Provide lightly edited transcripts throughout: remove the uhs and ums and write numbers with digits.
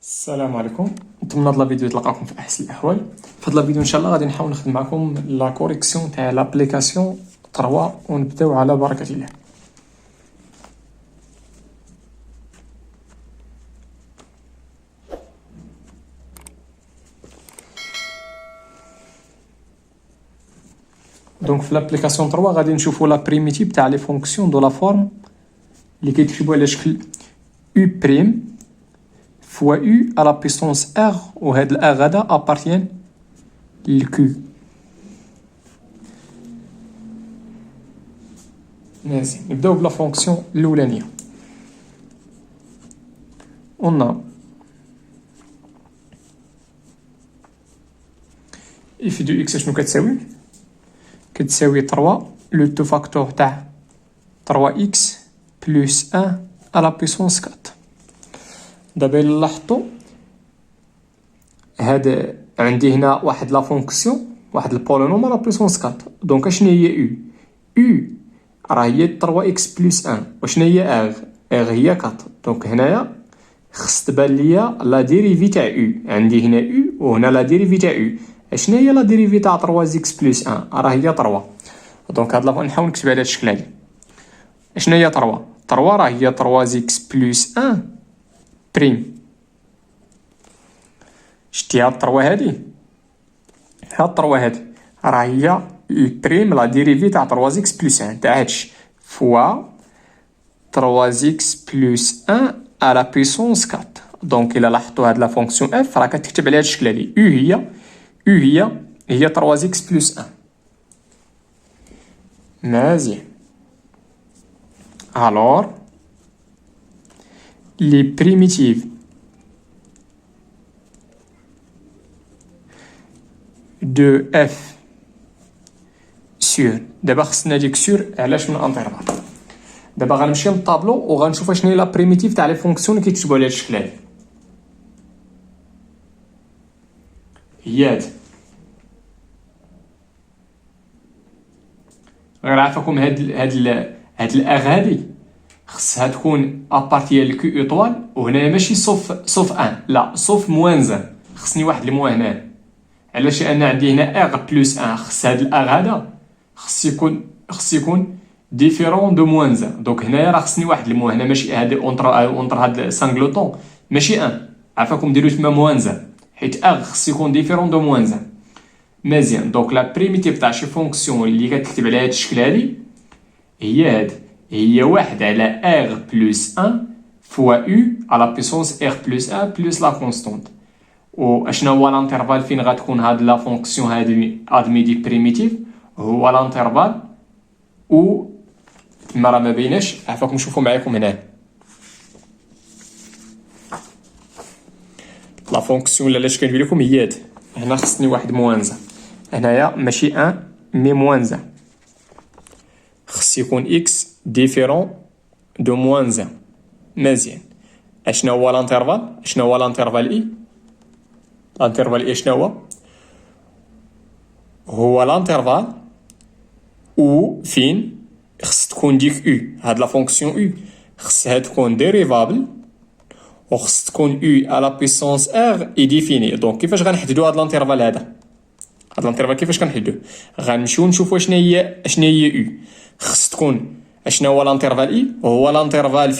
السلام عليكم. نتمنى هاد الفيديو تلقاكم في احسن الاحوال. في هاد الفيديو ان شاء الله غادي نحاول نخدم معكم لا كوريكسيون تاع لابليكاسيون 3 ونبداو على بركه الله. دونك في لابليكاسيون 3 غادي نشوفوا لا بريميتيف تاع لي فونكسيون دو لا فورم اللي كيتكتبوا على شكل u بريم fois u à la puissance r وهاد ال r هذا appartient للq. مزيان، نبداو بلا فونكسيون الاولانيه. قلنا اف دو اكس شنو كتساوي؟ كتساوي 3 لو تو فاكتور تاع 3 اكس بلس 1 à la puissance 4. دابا الا لاحظتوا هاد عندي هنا واحد لا فونكسيون، واحد البولينوم على بويسونس 4. دونك اشنو هي او راه هي 3 اكس بلس 1. وشنو هي ار هي 4. دونك هنايا خص تبان ليا لا ديريفي تاع او. عندي هنا او وهنا لا ديريفي تاع او. اشنو هي لا ديريفي تاع 3 اكس بلس 1؟ راه هي 3. دونك هاد نحاول نكتب على هاد الشكل هادي. اشنو هي 3 راه هي 3 اكس بلس 1 بريم. شتي هاد 3 هادي، هاد 3 هادي راه هي البريم لا ديريفي تاع 3 اكس بلس 1 تاع هادشي فوا 3 اكس بلس 1 على بيسونس 4. دونك الا لاحظتوا هاد لا فونكسيون اف راه كتكتب على هاد الشكل هادي. هي 3 اكس بلس 1. مزيان. الور لي بريميتيف دو اف سور. دابا خصنا ديك سور علاش من انترفال. دابا غنمشي للطابلو وغنشوف شنو هي لا بريميتيف تاع لي فونكسيون اللي كيتكتبوا على هاد الشكل هادي. هي هادي. غير عافاكم هاد الاغ هادي خصها تكون ابارتي الكيو ايطوال، وهنايا ماشي صوف ان، لا صوف موان 1. خصني واحد الموان هنا. علاش؟ لان عندي هنا اغ بلس 1. خص هاد الاغ هذا خص يكون ديفيرون دو موان 1. دونك هنايا راه خصني واحد الموان هنا، ماشي هادي اونتر هاد سانغلوطون ماشي ان. عافاكم ديروا تما موان 1 حيت اغ خص يكون ديفيرون دو موان 1. مزيان. دونك لا بريميتيف تاع شي فونكسيون اللي كتكتب على هاد الشكل هادي هي هادي. هي 1 على ار بلس 1 فوا او على بيسونس ار بلس 1 بلس لا كونستونت. و اشنا هو الانترفال فين غتكون هاد لا فونكسيون هادي ادمي دي بريميتيف؟ هو الانترفال و تما راه ما بيناش. عافاكم نشوفوا معاكم هنا لا فونكسيون اللي علاش كنقول لكم هي هادي. هنا خصني واحد موان 1. هنايا ماشي 1 مي موان 1. خص يكون اكس ديفيرون دو موان 1. مزيان. اشنا هو الانترفال؟ شنو هو الانترفال اي؟ الانترفال اي شنو هو الانترفال و فين خص تكون ديك او. هاد لا فونكسيون او خصها تكون ديريفابل و خص تكون او على بيسونس ار اي ديفيني. دونك كيفاش غنحددو هاد الانترفال هذا؟ هاد الانترفال كيفاش كنحددوه؟ غنمشيو نشوفوا شنو هي او. خص تكون اشنا هو الانترفال اي؟ هو الانترفال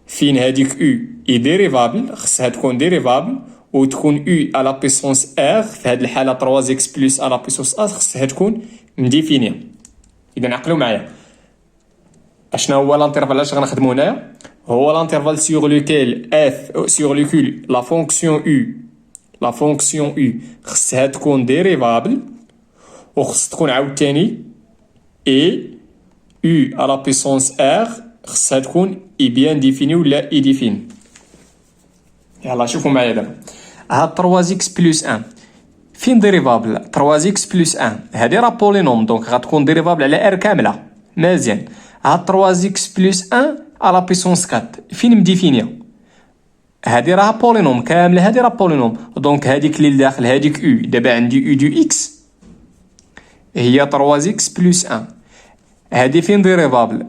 فين هاديك او اي ديريفابل. خصها تكون ديريفابل و تكون او على بيسونس ار. في هاد الحاله 3 اكس بلس على بيسونس ار خصها تكون مديفينيه. اذا عقلوا معايا اشنا هو الانترفال علاش غنخدمو هنايا. هو الانترفال سيغ لوكيل لا فونكسيون او خصها تكون ديريفابل و خص تكون عاوتاني اي او على بيسونس ار خصها تكون اي بيان ديفيني ولا اي ديفيني. يلا شوفوا معايا دابا هاد 3 اكس بلس 1 فين ديريفابل؟ 3 اكس بلس 1 هادي راه بولينوم دونك غتكون ديريفابل على ار كامله. مزيان. هاد 3 اكس بلس 1 على بيسونس 4 فين مديفينيه؟ هادي راه بولينوم كامله. هادي راه بولينوم دونك هاديك اللي لداخل هاديك او. دابا عندي او دو اكس هي 3 اكس بلس 1. هادي فين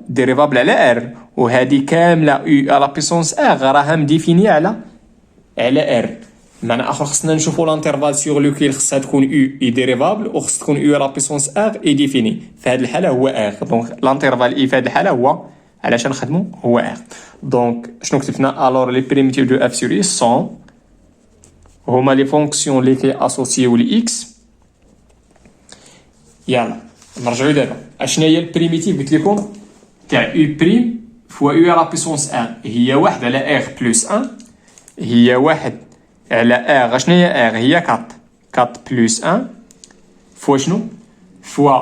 ديريفابل على ار. وهادي كامله او على بيسونس ار راها مديفينيه على على ار. بمعنى اخر خصنا نشوفوا لانترفال سيغ لوكيل خصها تكون او اي ديريفابل وخص تكون او لا بيسونس ار اي ديفيني. في هذه الحاله هو ار. دونك لانترفال اي في هذه الحاله هو علاش نخدموا هو ار. دونك شنو كتبنا؟ الور لي بريميتيف دو اف سور اي سون هما لي فونكسيون لي كي اسوسيو لاكس. يلا نرجعوا دابا اشنا هي البريميتيف قلت لكم تاع او بريم فوا او لا بيسونس ار هي واحد على ار بلس 1 هي واحد على ار. شنو هي ار؟ هي 4 4 بلس 1 فوا شنو؟ فوا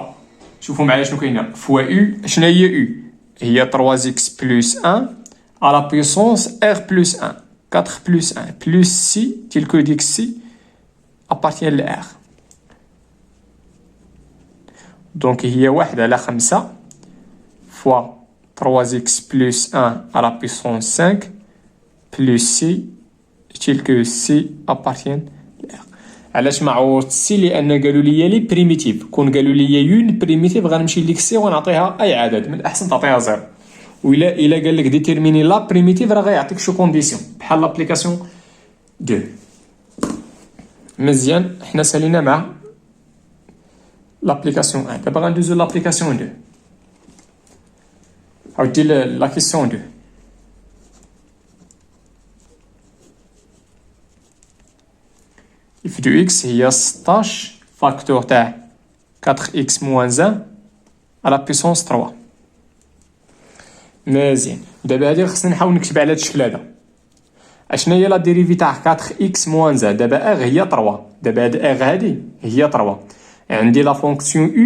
شوفوا معايا شنو كاينه فوا او. شنو هي او؟ هي 3 اكس بلس 1 على بيسونس ار بلس 1 4 بلس 1 بلس سي تلك ديك سي ابارتيان لار. دونك هي واحد على 5 فوا 3 اكس بلس 1 على بيسونس 5 بلس سي تلك سي ابارتيان لار. علاش ما عوضت سي؟ لان قالوا لي لي بريميتيف. كون قالوا لي يون بريميتيف غنمشي ليك سي ونعطيها اي عدد، من الاحسن تعطيها زيرو. وإلا قال لك ديتيرميني لا بريميتيف راه غيعطيك شو كونديسيون بحال لابليكاسيون 2. مزيان حنا سالينا مع لابليكاسيون 1. دابا غندوزو لابليكاسيون 2. عاودي لا كيسيون 2. اف دو اكس هي 16 فاكتور تاع 4x موان 1 على بيسونس 3. مزيان. دابا هادي خصني نحاول نكتب على هاد الشكل هذا. اشنا هي لا ديريفي تاع 4x موان 1؟ دابا ار هي 3. دابا هاد ار هادي هي 3. عندي لا فونكسيون او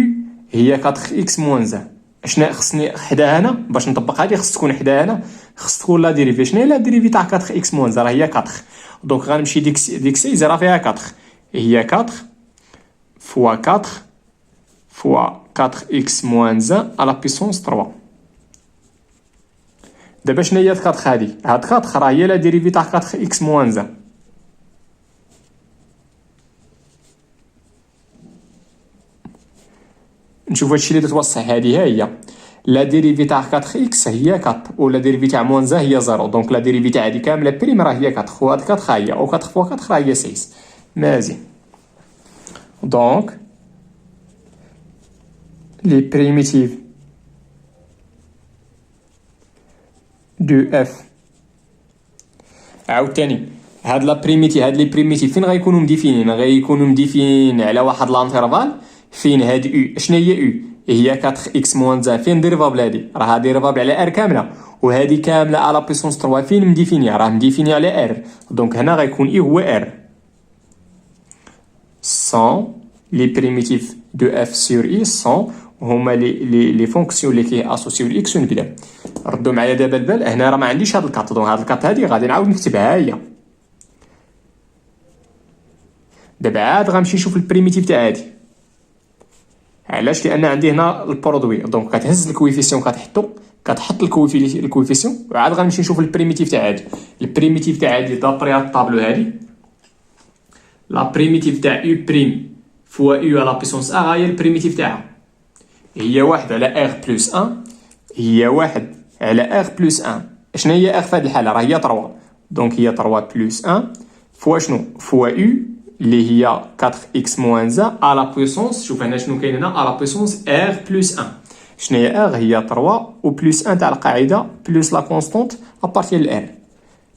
هي 4x موان 1. اشنا خصني حدا هنا باش نطبق هادي خص تكون حدا هنا خص تكون لا ديريفي. شنو هي لا ديريفي تاع 4x موان 1؟ راه هي 4. دونك غنمشي ديك سي راه فيها 4 هي 4 فوا 4 فوا 4x موان 1 على بيسونس 3. دابا شنو هي 4 هادي؟ هاد 4 راه هي لا ديريفي تاع 4x موان 1. نشوف هادشي اللي توصح. هادي هي لا ديريفي تاع 4x هي 4 و لا ديريفي تاع موان 1 هي 0. دونك لا ديريفي تاع هادي كامله بريم راه هي 4 وهاد 4 هي او 4 فوا 4 راه هي 6. مزيان. دونك لي بريميتيف دو اف عاوتاني هاد لا بريميتيف هاد لي بريميتيف فين غيكونوا مديفينين؟ غيكونوا مديفينين على واحد لانترفال فين هاد او. شنو هي او؟ هي 4x موان 1. فين ديريفابل هادي؟ راه ديريفابل على ار كامله وهادي كامله على بيسونس 3. فين مديفيني؟ راه مديفيني على ار. دونك هنا غيكون اي هو ار سون لي بريميتيف دو اف سور اي سون هما لي فونكسيون اللي كي اسوسيو لاكس. ونبدا ردوا معايا دابا البال. هنا راه ما عنديش هاد الكات. دونك هاد الكات هادي غادي نعاود نكتبها هي. دابا عاد غنمشي نشوف البريميتيف تاع هادي. علاش؟ لان عندي هنا البرودوي. دونك كتهز الكويفيسيون كتحط الكويفيسيون وعاد غنمشي نشوف البريميتيف تاع هادي. البريميتيف تاع هادي دابري هاد الطابلو هادي لا بريميتيف تاع او بريم فوا او على بيسونس ا هي البريميتيف تاعها هي واحد على ار بلس 1 هي واحد على ار بلس 1. شنو هي ار في هاد الحاله؟ راه هي 3. دونك هي 3 بلس 1 فوا شنو؟ فوا او اللي هي 4x موان 1 على بويسونس. شوف هنا شنو كاين هنا على بويسونس ار بلس 1. شنو هي ار؟ هي 3 و بلس 1 تاع القاعده بلس لا كونستونت ابارتيان الار.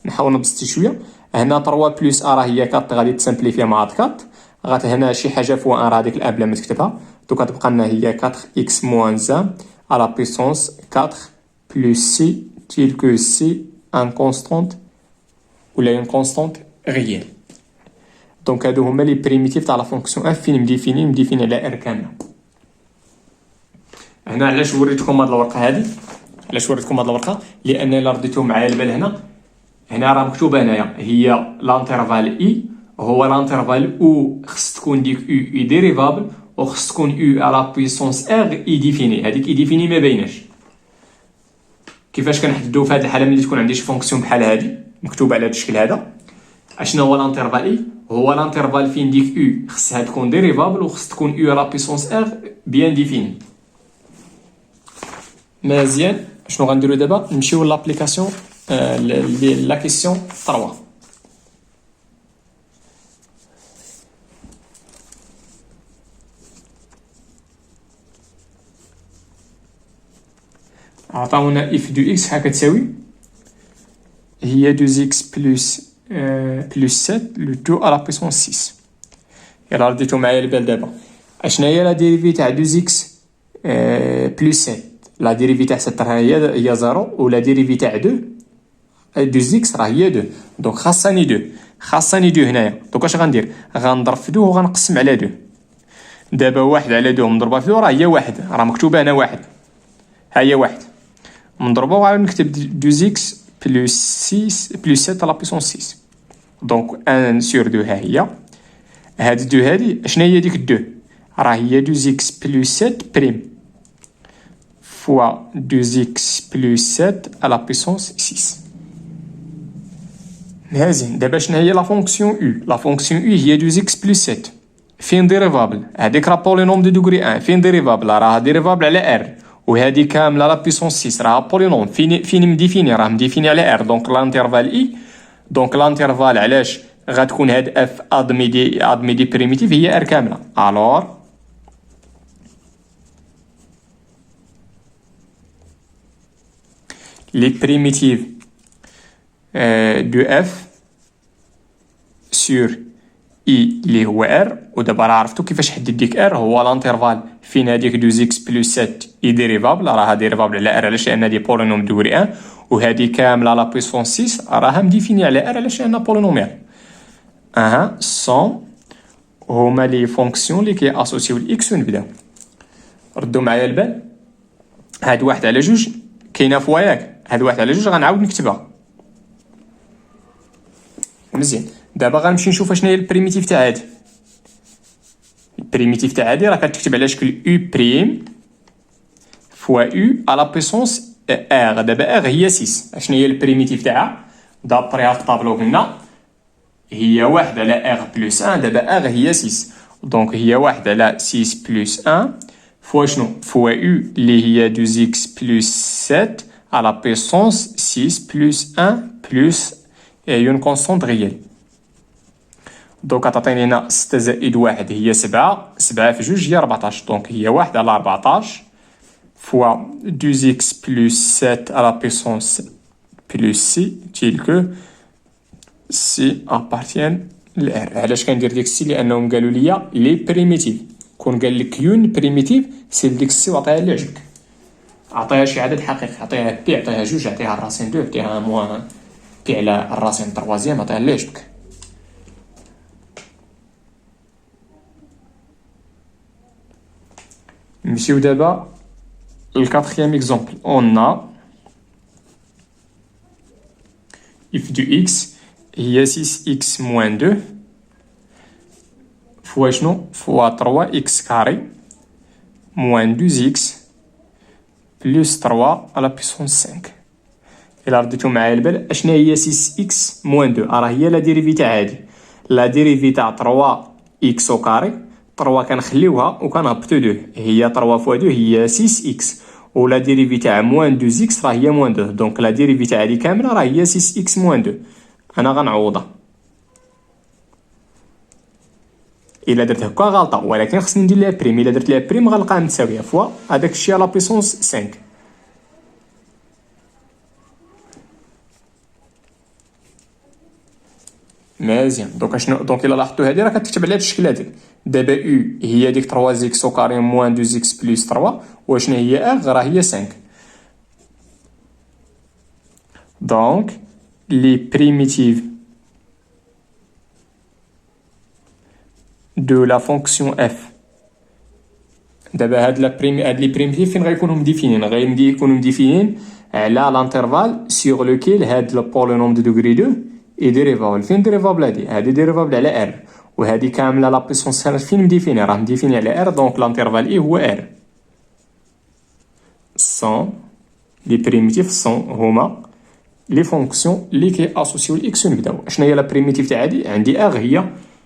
نحاول نبسط شويه. هنا 3 بلس ا راه هي 4 غادي تسامبليفيا مع 4 غات هنا شي حاجه فوا 1 راه هذيك الاب بلا ما تكتبها. دوك غتبقى لنا هي 4x موان 1 على بويسونس 4 بلس سي تلك سي ان كونستونت ولا اون كونستونت ريال. دونك هادو هما لي بريميتيف تاع لا فونكسيون اف فين مديفينين على ار كامله. هنا علاش وريتكم هاد الورقه هادي؟ لان الا رديتو معايا البال هنا راه مكتوبه هنايا هي لانترفال اي هو لانترفال او خص تكون ديك او اي ديريفابل وخص تكون او على بويسونس ار اي ديفيني. هذيك اي ديفيني ما بايناش. كيفاش كنحددو في هذه الحاله ملي تكون عندي شي فونكسيون بحال هذه مكتوبه على هذا الشكل هذا؟ اشنا هو لانترفال اي؟ هو لانترفال فين ديك او خصها تكون ديريفابل وخص تكون او على بويسونس ار بيان ديفيني. مزيان. شنو غنديرو دابا؟ نمشيو لابليكاسيون لا كيسيون 3. عطاونا اف دو اكس ها كتساوي هي 2 اكس بلس 7 لو تو على بيسونس 6. يلا رديتو معايا البال دابا. اشنا هي لا ديريفي تاع 2 اكس بلس 7؟ لا ديريفي تاع 7 هي 0 ولا ديريفي تاع 2 اكس راه هي 2. دونك خاصني 2 هنايا. دونك اش غندير؟ غنضرب في 2 وغنقسم على 2. دابا 1 على 2 مضروبه في 2 راه هي 1، راه مكتوبه هنا 1، ها هي 1 مضروبه، وعاود نكتب 2 اكس بلس 6 بلس 7 على بيسونس 6. دونك 1 سور 2 ها هي. هاد 2 هادي اشنا هي ديك 2؟ راه هي 2 اكس بلس 7 بريم فوا 2 اكس بلس 7 على بيسونس 6. مزيان. دابا شنو هي لا فونكسيون او؟ لا فونكسيون او هي 2 اكس بلس 7 فين ديريفابل؟ هذيك راه بولينوم دو دوغري 1 فين ديريفابل؟ راه ديريفابل على ار، وهذه كامله لا بيسونس 6 راه بولينوم فين مديفيني؟ راه مديفيني على ار. دونك لانترفال اي، دونك لانترفال علاش غتكون هاد اف ادميدي بريميتيف هي ار كامله. الور لي بريميتيف دو اف سور اي اللي هو ار. ودابا راه عرفتو كيفاش حدد ديك ار، هو لانترفال فين هذيك 2 اكس بلس 7 اي ديريفابل، راها ديريفابل على ار علاش؟ لان هادي بولينوم دوغري 1، وهادي كامله لا بيسونس 6 راها مديفيني على ار علاش؟ لان بولينوميال. سون هما لي فونكسيون اللي كي اسوسيو الاكس. ونبداو ردوا معايا البال. هاد 1 على 2 كاينه فوا ياك، هاد 1 على 2 غنعاود نكتبها مزيان. دابا غنمشي نشوف شنو هي البريميتيف تاع هادي. البريميتيف تاع هادي راه كتكتب على شكل او بريم فوا او على بيسونس ار. دابا ار هي 6. شنو هي البريميتيف تاعها؟ دابري هاد الطابلو قلنا هي 1 على ار بلس 1. دابا ار هي 6، دونك هي 1 على 6 بلس 1 فوا شنو؟ فوا او اللي هي 2 اكس بلس 7 على بيسونس 6 بلس 1 بلس اون كونستونت ريال. دونك تعطيني هنا 6 زائد 1 هي 7، 7 في 2 هي 14. دونك هي 1 على 14 فوا 2 اكس بلس 7 على بيسونس بلس سي تيل كو سي ابارتيان لار. علاش كندير ديك السي؟ لانهم قالوا لي لي بريميتيف. كون قال لك يون بريميتيف سير ديك السي وعطيها اللي عجبك. عطيها شي عدد حقيقي، عطيها بي، عطيها 2، عطيها الراسين 2، عطيها موان بي على الراسين 3، عطيها اللي عجبك. نمشيو دابا للكاتخيام اكزومبل. اون اف دو اكس هي 6 اكس موان 2 فوا شنو؟ فوا 3 اكس كاري موان 2 اكس بلس 3 على بيسونس 5. الا رديتو معايا البال اشنا هي 6 اكس موان 2؟ راه هي لا ديريفي تاع هادي، لا ديريفي تاع 3 اكس او كاري. 3 كنخليوها وكنهبطو 2، هي 3 فوا 2 هي 6 اكس، ولا ديريفي تاع موان 2 اكس راه هي موان 2. دونك لا ديريفي تاع هادي كامله راه هي 6 اكس موان 2. انا غنعوضها. الا درت هكا غلطه، ولكن خصني ندير ليها بريم. الا درت ليها بريم غنلقاها متساويه فوا هذاك الشيء على بيسونس 5. مزيان. دونك شنو؟ دونك الا لاحظتوا هذه راه كتكتب على هذا الشكل هذا. دابا او هي ديك 3 اكس او كاري موان 2 اكس بلس 3، وشنو هي ار؟ راه هي 5. دونك لي بريميتيف دو لا فونكسيون اف. دابا هاد لي بريميتيف فين غيكونوا مديفينين؟ غيكونوا مديفينين على لانترفال سيغ لوكيل هاد لو بولينوم دو دوغري 2 اي ديريفابل. فين ديريفابل؟ هادي ديريفابل على ار، وهادي كامله لا بيسونس فين مديفيني؟ راه مديفيني على ار. دونك لانترفال اي هو ار. سون لي بريميتيف سون هما لي فونكسيون اللي كي اسوسيو الاكس. ونبداو. شنو هي لا بريميتيف تاع هادي؟ عندي ار هي،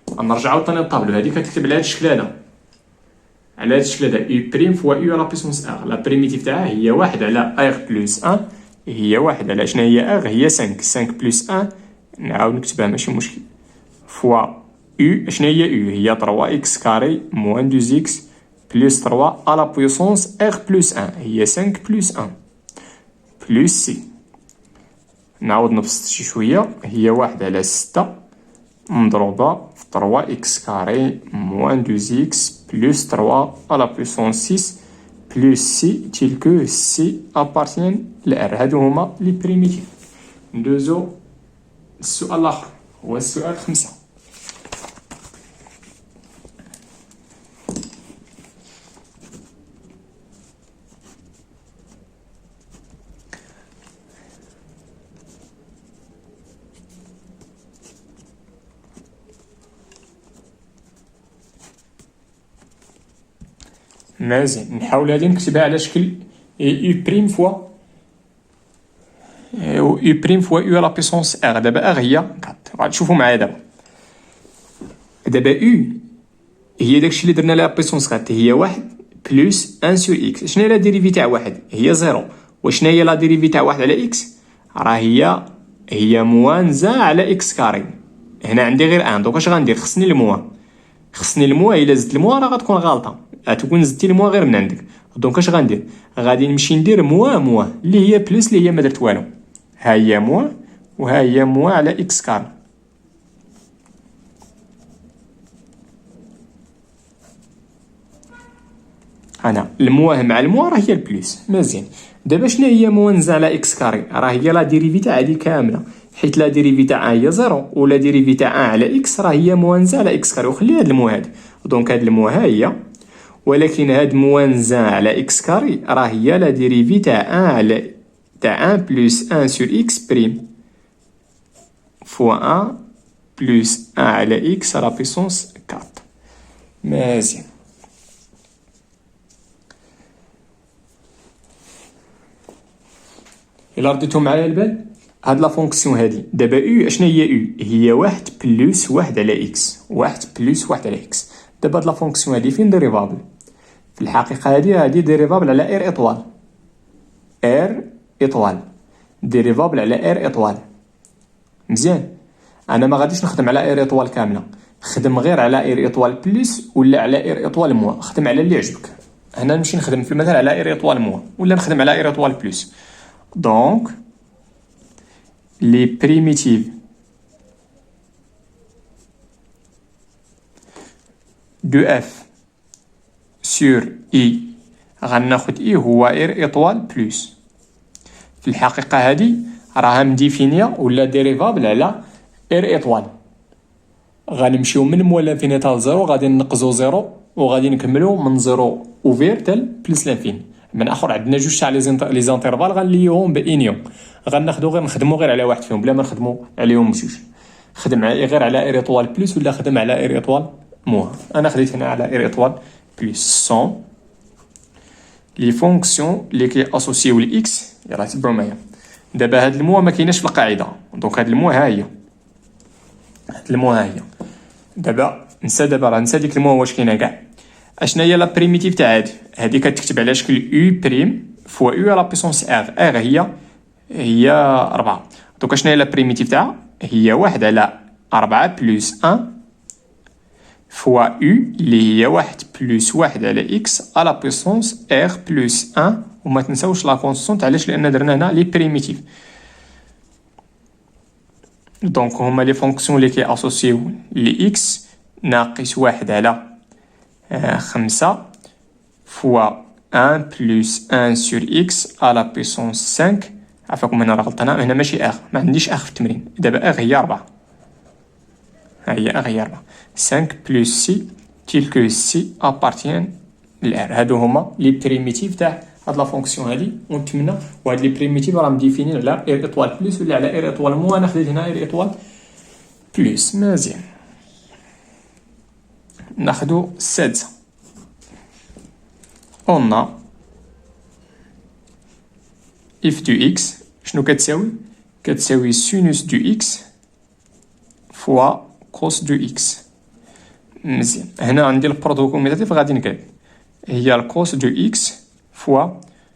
غنرجعو عاوتاني للطابلو. هادي كتكتب على هاد الشكل هذا، على هاد الشكل هذا اي بريم فوا اي على بيسونس ار. لا بريميتيف تاعها هي 1 على ار بلس 1، هي 1 على شنو هي ار؟ هي 5 بلس 1. نعاود نكتبها ماشي مشكل فوا او. شنو هي او؟ هي 3 اكس كاري موان 2 اكس بلس 3 على بيسونس ار بلس 1، هي 5 بلس 1. بلوس سي. نعاود نبسط شي شوية، هي 1/6 مضروبة في 3x كاري موان 2x بلوس 3 على بويسونس 6 بلوس سي تيل كو سي ابارتيان لار. هادو هما لي بريميتيف. ندوزو السؤال الآخر، هو السؤال 5. مزيان، نحاول هادي نكتبها على شكل يو بريم فوا يو بريم فوا يو على بيسونس ار. دابا ار هي 4، غادي تشوفوا معايا دابا يو هي داكشي اللي درنا لها بيسونس 4، هي 1 بلوس 1 سور اكس. شنو هي لا ديريفي تاع 1؟ هي 0. وشنو هي لا ديريفي تاع 1 على اكس؟ راه هي موان زا على اكس كاري. هنا عندي غير 1، دونك اش غندير؟ خصني الموا الا زدت الموا راه غتكون غلطه، غتكون زدتي الموا غير من عندك. دونك اش غندير؟ غادي نمشي ندير موا اللي هي بلس اللي هي ما درت والو. ها هي موا وها هي موا على اكس كاري. انا الموا مع الموا راه هي البلس. مزيان، دابا شنو هي موان زا على اكس كاري؟ راه هي لا ديريفي تاع هذه كامله، حيت لا ديريفي تاع هي 0 ولا ديريفي تاع 1 على اكس راه هي موان زا على اكس كاري. وخلي هاد الموا هادي، دونك هاد الموا ها هي، ولكن هاد موان زا على اكس كاري راه هي لا ديريفي تاع 1 على 1 بلس 1 سور اكس بريم فوا 1 بلس 1 على اكس على بيسونس 4. مزيان، الا رديتو معايا البال هاد لا فونكسيون هادي. دابا يو اشنا هي يو؟ هي 1 بلس 1 على اكس، 1 بلس 1 على اكس. دابا هاد لا فونكسيون هادي فين ديريفابل؟ في الحقيقه هادي ديريفابل على ار اطوال. ديريفابل على ار اطوال. مزيان، انا ما غاديش نخدم على ار اطوال كامله، خدم غير على ار اطوال بلس ولا على ار اطوال موا، خدم على اللي عجبك. هنا نمشي نخدم في المثال على ار اطوال موا ولا نخدم على ار اطوال بلس. دونك لي بريميتيف دو اف سور اي غناخد اي هو ار اطوال بلس. في الحقيقه هادي راها مديفينيا ولا ديريفابل على ار اطوال. غنمشيو من موا لانفينيتال زيرو، غادي نقزو زيرو وغادي نكملو من زيرو اوفير تال بلس لانفيني. من اخر عندنا جوج تاع لي زانترفال غنليوهم بانيون، نخدمو غير على واحد فيهم بلا ما نخدمو عليهم بجوج. خدم غير على ار اطوال بلس ولا خدم على ار اطوال موا. انا خديت هنا على ار اطوال بلس. سون لي فونكسيون لي كي اسوسيو لاكس. يلاه تبعوا معايا. دابا هاد الموا ما كايناش في القاعده، دونك هاد الموا ها هي. دابا نسى ديك الموا واش كاينه كاع. اشنا هي لا بريميتيف تاع هادي كتكتب على شكل يو بريم فوا يو على بيسونس ار هي 4. دونك اشنا هي لا بريميتيف تاعها؟ هي 1 على 4 بلس 1 فوا يو اللي هي 1 بلس 1 على اكس على بيسونس ار بلس 1. وما تنساوش لا كونستونت. علاش؟ لان درنا هنا لي بريميتيف. دونك هما لي فونكسيون اللي كي اسوسيو لي اكس ناقص 1 على 5 فوا 1 بلس 1 سور اكس على بيسونس 5. عفاكم هنا راه غلطنا، هنا ماشي ار، ما عنديش ار في التمرين. دابا ار هي 4. ها هي ار هي 4. 5 بلس سي تيل كو سي ابارتيان لار. هادو هما لي بريميتيف تاع هاد لا فونكسيون هادي. ونتمنى وهاد لي بريميتيف راه مديفينين على ار اطوال بلس ولا على ار اطوال مو. انا خديت هنا ار اطوال بلس. مزيان، ناخدو السادسه. قلنا اف دو اكس شنو كتساوي سينوس دو اكس فوا كوس دو اكس. مزيان، هنا عندي البرودو كوميتاتيف غادي نقاد هي الكوس دو اكس فوا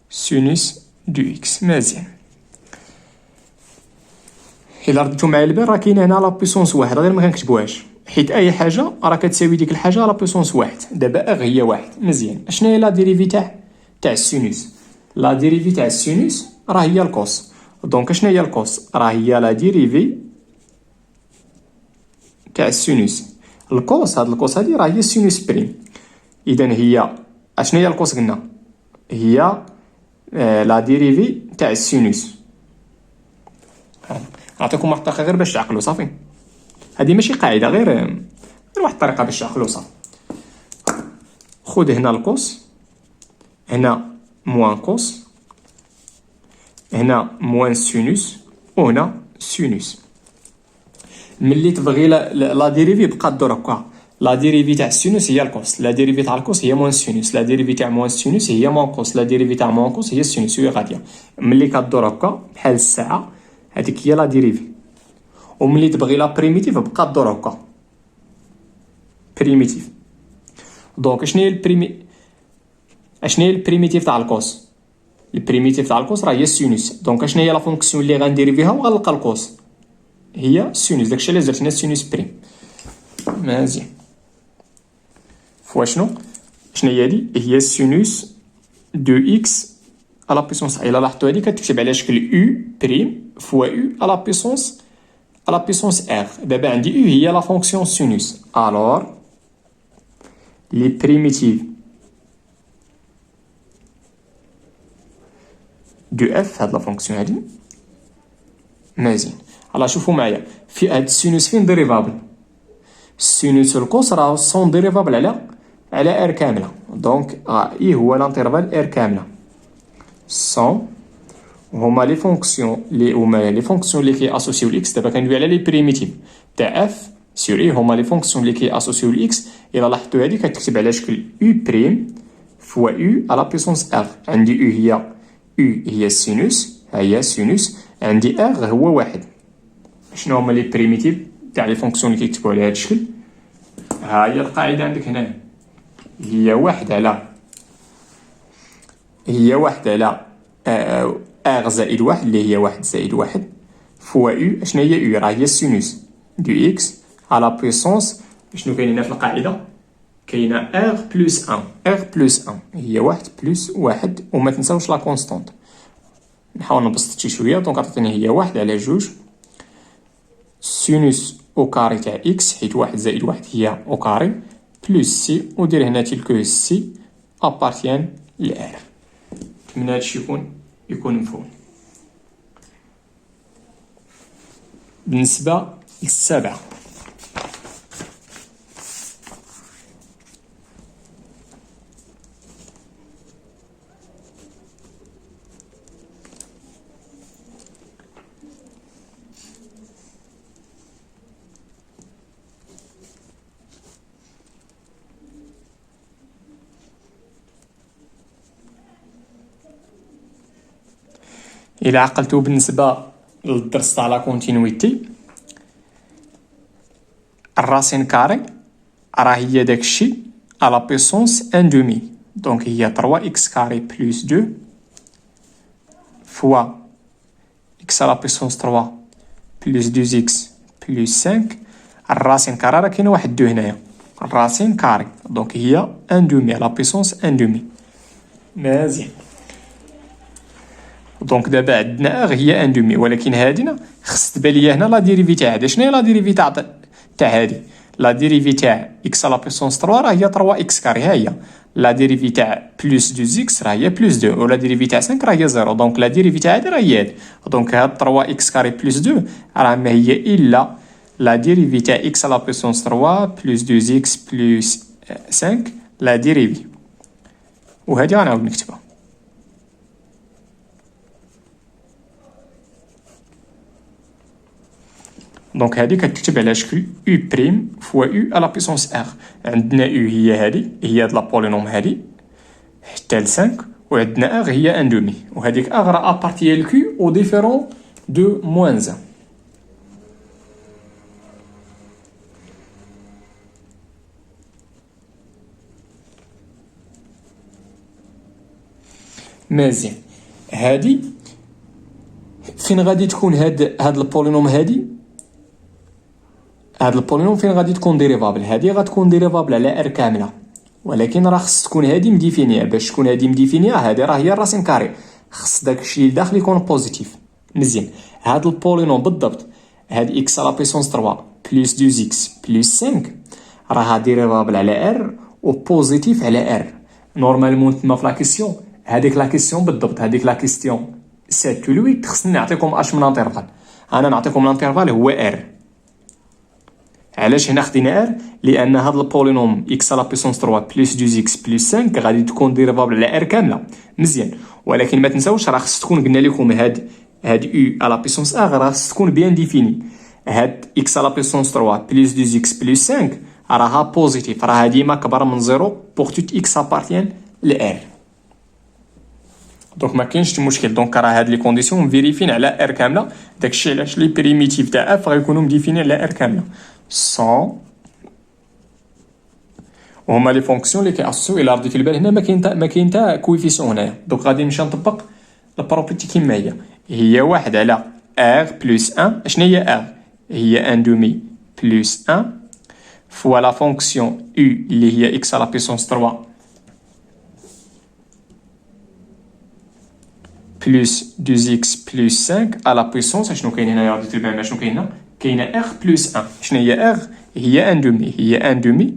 سينوس دو اكس. مزيان، الا رديتو معايا البال راه كاين هنا لا بويسونس واحد غير ما كنكتبوهاش، حيت اي حاجه راه كتساوي ديك الحاجه لا بويسونس واحد. دابا هي واحد. مزيان، اشنا هي لا ديريفي تاع السينوس؟ لا ديريفي تاع السينوس راه هي الكوس. دونك شنو هي الكوس؟ راه هي لا ديريفي تاع السينوس. الكوس، هاد الكوس هادي راه هي السينوس بريم. اذا هي اشنو هي الكوس قلنا؟ هي لا ديريفي تاع السينوس. نعطيكم واحد الطريقه غير باش تعقلوا صافي. هذه ماشي قاعده، غير واحد الطريقه باش تعقلوا صافي. خذ هنا الكوس، هنا موان كوس، هنا موان سينوس، وهنا سينوس. ملي تبغي لا ديريفي بقى الدور هكا. لا ديريفي تاع السينوس هي الكوس، لا ديريفي تاع الكوس هي موان سينوس، لا ديريفي تاع موان سينوس هي موان كوس، لا ديريفي تاع موان كوس هي السينوس، وهي غاديه. ملي كدور هكا بحال الساعه، هذيك هي لا ديريفي. وملي تبغي لا بريميتيف بقى الدور هكا بريميتيف. دونك شنو هي البريميتيف تاع الكوس؟ البريميتيف تاع الكوس راه هي السينوس. دونك شنو هي لا فونكسيون اللي غنديريفيها وغنلقى الكوس؟ هي سينوس. داكشي علاش درت هنا سينوس بريم. مزيان. فوا شنو هي هادي؟ هي سينوس دو اكس على بيسونس. الا لاحظتوا هادي كتكتب على شكل او بريم فوا او على بيسونس ار. دابا عندي او هي لا فونكسيون سينوس. الوغ لي بريميتيف دو اف، هاد لا فونكسيون هادي مزيان. على شوفوا معايا في هاد السينوس فين ديريفابل. السينوس الكوس راه سون ديريفابل على ار كامله. دونك اي هو لانترفال ار كامله. سون هما لي فونكسيون اللي كي اسوسيو الاكس. دابا كندوي على لي بريميتيف تاع اف سور اي، هما لي فونكسيون اللي كي اسوسيو الاكس. الا لاحظتوا هادي كتكتب على شكل او بريم فوا او على بيسونس ار. عندي او هي السينوس، ها هي السينوس. عندي ار هو واحد. شنو هما لي بريميتيف تاع لي فونكسيون اللي كيكتبوا على هذا الشكل؟ ها هي القاعده عندك هنا، هي واحد على ار زائد واحد اللي هي واحد زائد واحد فوا او. شنو هي او؟ راه هي السينوس دو اكس على بيسونس. شنو كاين هنا في القاعده؟ كاينه ار بلس 1 هي واحد بلس واحد. وما تنساوش لا كونستانت. نحاول نبسط شي شويه. دونك عطيتني هي واحد على جوج سينوس او كاري تاع اكس، حيت واحد زائد واحد هي او كاري بلس سي. ودير هنا تلك سي ابارتيان لار. نتمنى هادشي يكون مفهوم. بالنسبه للسابعه، الى عقلتو بالنسبه للدرس تاع لا كونتينويتي، الراسين كاري راه هي داكشي على بيسونس ان دومي. دونك هي 3 اكس كاري بلس 2 فوا اكس على بيسونس 3 بلس 2 اكس بلس 5. الراسين كاري راه كاين واحد 2 هنايا، الراسين كاري. دونك هي ان دومي على بيسونس ان دومي. مزيان. دونك دابا عندنا ار هي ان دومي، ولكن هادينا خص تبان ليا هنا لا ديريفي تاع هادي. شنو هي لا ديريفي تاع هادي؟ لا ديريفي تاع اكس على بيسونس 3 راه هي 3 اكس كاري. ها هي لا ديريفي تاع بلس 2 اكس راه هي بلس 2، ولا ديريفي تاع 5 راه هي 0. دونك لا ديريفي تاع هادي راه هي هادي. دونك هاد 3 اكس كاري بلس 2 راه ما هي الا لا ديريفي تاع اكس على بيسونس 3 بلس 2 اكس بلس 5 لا ديريفي. وهادي غنعاود نكتبها. دونك هادي كتكتب على شكل او بريم فوا او على بيسونس ار. عندنا او هي هادي، هي هاد لابولينوم هادي حتى ل 5، وعندنا ار هي ان دومي. وهاديك ار راه ابارتي ل كيو او ديفيرون دو موان 1. مزيان. هادي فين غادي تكون هاد البولينوم هادي؟ هاد البولينوم فين غادي تكون ديريفابل؟ هادي غتكون ديريفابل على ار كامله، ولكن راه خص تكون هادي مديفينيه. باش تكون هادي مديفينيه هادي راه هي الراسين كاري. خص داكشي اللي داخل يكون بوزيتيف. مزيان، هاد البولينوم بالضبط، هاد اكس على بيسونس 3 بلس 2 اكس بلس 5 راها ديريفابل على ار و بوزيتيف على ار. نورمالمون تما في لا كيسيون، هذيك لا كيسيون بالضبط، هذيك لا كيسيون 7 و 8 خصني نعطيكم اش من انترفال. انا نعطيكم الانترفال هو ار. علاش هنا خدينا ار؟ لان هاد البولينوم اكس على بيسونس 3 بلس 2 اكس بلس 5 غادي تكون ديريفابل على ار كامله. مزيان، ولكن ما تنساوش راه خص تكون، قلنا لكم هاد او على بيسونس ا راه خص تكون بيان ديفيني. هاد اكس على بيسونس 3 بلس 2 اكس بلس 5 راها بوزيتيف، راها ديما كبر من زيرو بوغ توت اكس ابارتيان لار. دونك ما كاينش مشكل. دونك راه هاد لي كونديسيون مفيريفين على ار كامله، داكشي علاش لي بريميتيف تاع اف غيكونوا مديفينين على ار كامله سون. وهما لي فونكسيون اللي كيأسسوا. الى رديتي البال هنا ما كاين تا كويفيسيون هنايا. دونك غادي نمشي نطبق البروبرتي كيما هي واحد على ار بلس 1. شنو هي ار؟ هي ان دومي بلس 1 فوا لا فونكسيون او اللي هي اكس على بيسونس 3 بلس 2x بلس 5 على بيسونس. شنو كاين هنايا؟ رديتي البال شنو كاين هنا؟ كاينه ار بلس 1. شنو هي ار؟ هي ان دومي، هي ان دومي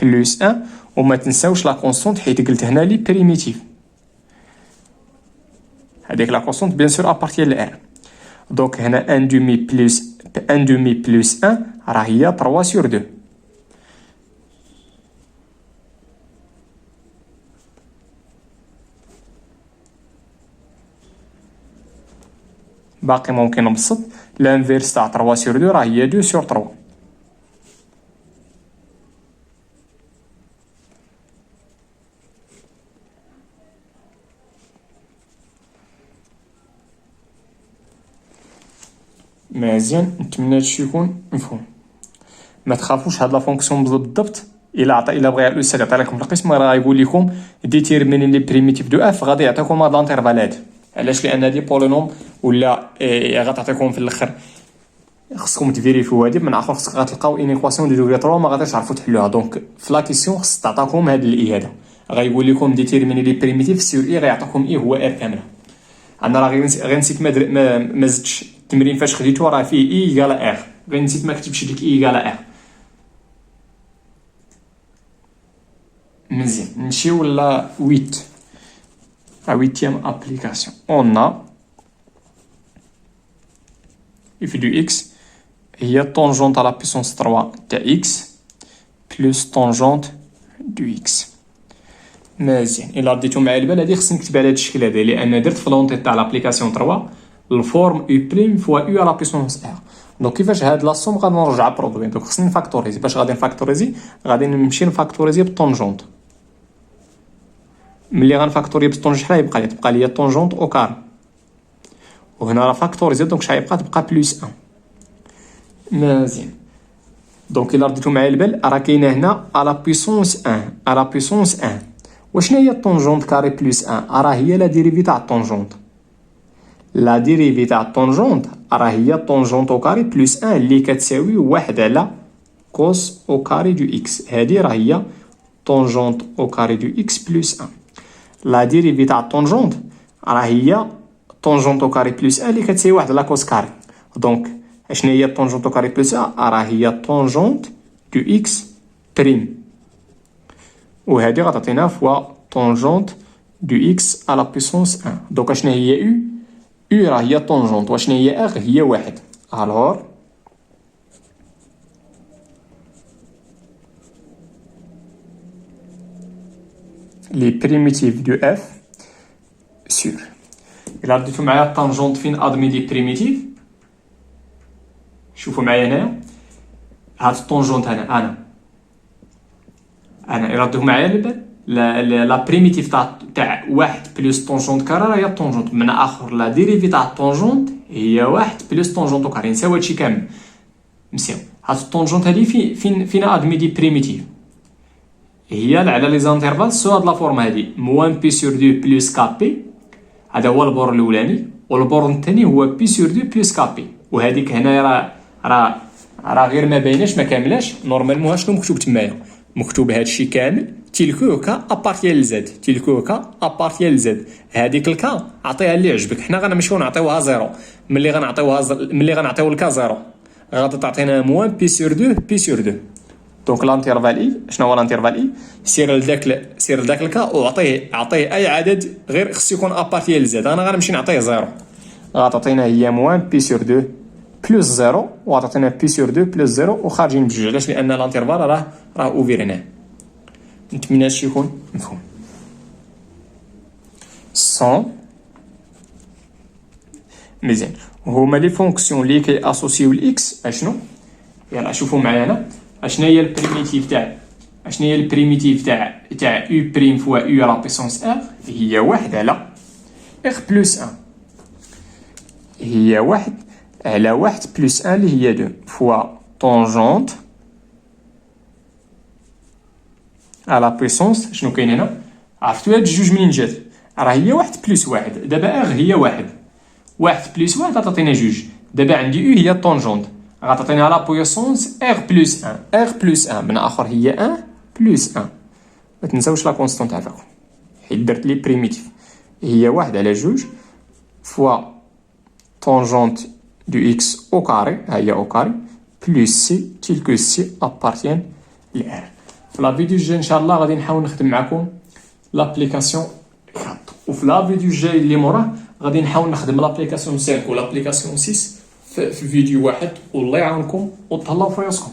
بلس 1. وما تنساوش لا كونستونت حيت قلت هنا لي بريميتيف، هذيك لا كونستونت بيان سور ابارتيان لار. دونك هنا ان دومي بلس 1 راه هي 3 sur 2. باقي ممكن نبسط لانفيرس تاع 3 sur 2 راه هي 2 sur 3. مزيان، نتمنى هادشي يكون مفهوم. ما تخافوش، هاد لا فونكسيون بالضبط الا بغى الاستاذ يعطي لكم القسم راه يقول لكم ديتيرميني لي بريميتيف دو اف، غادي يعطيكم هاد لانترفالات. علاش؟ لان هادي بولينوم ولا غتعطيكم في الاخر خصكم تفيريفيو هادي. من اخر خصك غتلقاو انيكواسيون دو دوغري 3 ما غاديش تعرفوا تحلوها. دونك في لا كيسيون خص تعطاكم هاد الاي هذا، غايقول لكم ديتيرميني لي بريميتيف سور اي، غيعطيكم اي هو ار كامله. عندنا راه غير نسيت ما زدتش التمرين فاش خديتو راه فيه اي ايكالا ار، غير نسيت ما كتبتش ديك اي ايكالا ار. مزيان، نمشيو لا 8 la huitième application. On a f de x هي tangente à la puissance 3 تاع x plus tangente du x. مزيان، الا رديتو معايا البال هادي خصني نكتب على هاد الشكل هذا، لان درت في لونطي تاع لابليكاسيون 3 الفورم u بريم فوا u على بيسونس r. دونك كيفاش هاد لا سوم غادي نرجع برودوي؟ دونك خصني نفاكتوريزي. باش غادي نفاكتوريزي غادي نمشي نفاكتوريزي بالطونجونت. ملي غنفاكتوري بالطونج شحال يبقى لي طونجونت او كار، وهنا راه فاكتوريزي دونك شحال تبقى بلس 1. مزيان، دونك الا رديتو معايا البال راه كاينه هنا على بيسونس 1 على بيسونس 1. وشنو هي الطونجونت كاري بلس 1؟ راه هي لا ديريفي تاع الطونجونت. لا ديريفي تاع الطونجونت راه هي طونجونت او كاري بلس 1 اللي كتساوي 1 على كوس او كاري دو اكس. هادي راه هي طونجونت او كاري دو اكس بلس 1. لا ديريفي تاع الطونجونت راه هي طونجونت او كاري بلس 1 اللي كتساوي 1 على كوس كاري. دونك اشنا هي طونجونت او كاري بلس 1؟ راه هي طونجونت دو اكس بريم، وهادي غتعطينا فوا طونجونت دو اكس على بيسونس 1. دونك اشنا هي او؟ او راه هي طونجونت، واشنا هي ار؟ هي 1. الوغ لي بريميتيف دو اف سور. الا رديتو معايا الطونجونت فين ادمي لي بريميتيف، شوفوا معايا هنايا هاد الطونجونت انا الا رديتو معايا البال لا بريميتيف تاع 1 بلس طونجونت كارا هي الطونجونت. من اخر لا ديريفي تاع الطونجونت هي 1 بلس طونجونت كارا نساو هادشي كامل. مزيان، هاد الطونجونت هادي فين ادمي دي بريميتيف هي على لي زانترفال سو هاد لا فورم هادي موان بي سور 2 بلس كابي. هذا هو البور الاولاني، والبور الثاني هو بي سور 2 بلس كابي. وهذيك هنايا راه غير ما بايناش ما كاملاش. نورمالمون شنو مكتوب تمايا؟ مكتوب هذا الشيء كامل تيلكو كا ابارتيال زد، تيلكو كا ابارتيال زد. هذيك الكا عطيها اللي عجبك، حنا غنمشيو نعطيوها زيرو. ملي غنعطيو الكا زيرو غادي تعطينا موان بي سور 2 بي سور 2. دونك لانترفال اي، شنو هو لانترفال اي؟ سير لذاك الكا وعطيه اي عدد غير خصو يكون ابارتيال زد. انا غنمشي نعطيه زيرو، غتعطينا هي موان بي سور 2 بلس زيرو، وغتعطينا بي سور 2 بلس زيرو، وخارجين بجوج. علاش؟ لان لانترفال راه اوفير هنا. نتمنى هادشي يكون مفهوم. 100 مزيان. هما لي فونكسيون اللي كي اسوسيو الاكس اشنو؟ يلا شوفوا معايا اشنا هي البريميتيف تاع او بريم فوا او على بيسونس ار، هي واحد على ار بلس 1. هي واحد على واحد بلس 1 اللي هي 2 فوا طونجونت على بيسونس. شنو كاين هنا؟ عرفتوا هاد جوج منين جات؟ راه هي واحد بلس واحد. دابا ار هي واحد بلس واحد غتعطينا جوج. دابا عندي او هي الطونجونت غتعطينا على بويسونس ار بلس 1. ار بلس 1 بنا اخر هي 1 بلس 1. ما تنساوش لا كونستانت عافاكم حيت درت لي بريميتيف. هي واحد على جوج فوا طونجونت دو اكس او كاري، ها هي او كاري بلس سي تيلكو سي ابارتيان لار. في لا فيديو الجاي ان شاء الله غادي نحاول نخدم معكم لابليكاسيون 4، وفي لا فيديو الجاي اللي موراه غادي نحاول نخدم لابليكاسيون 5 و لابليكاسيون 6 في فيديو واحد. والله يعاونكم وتهلاو في راسكم.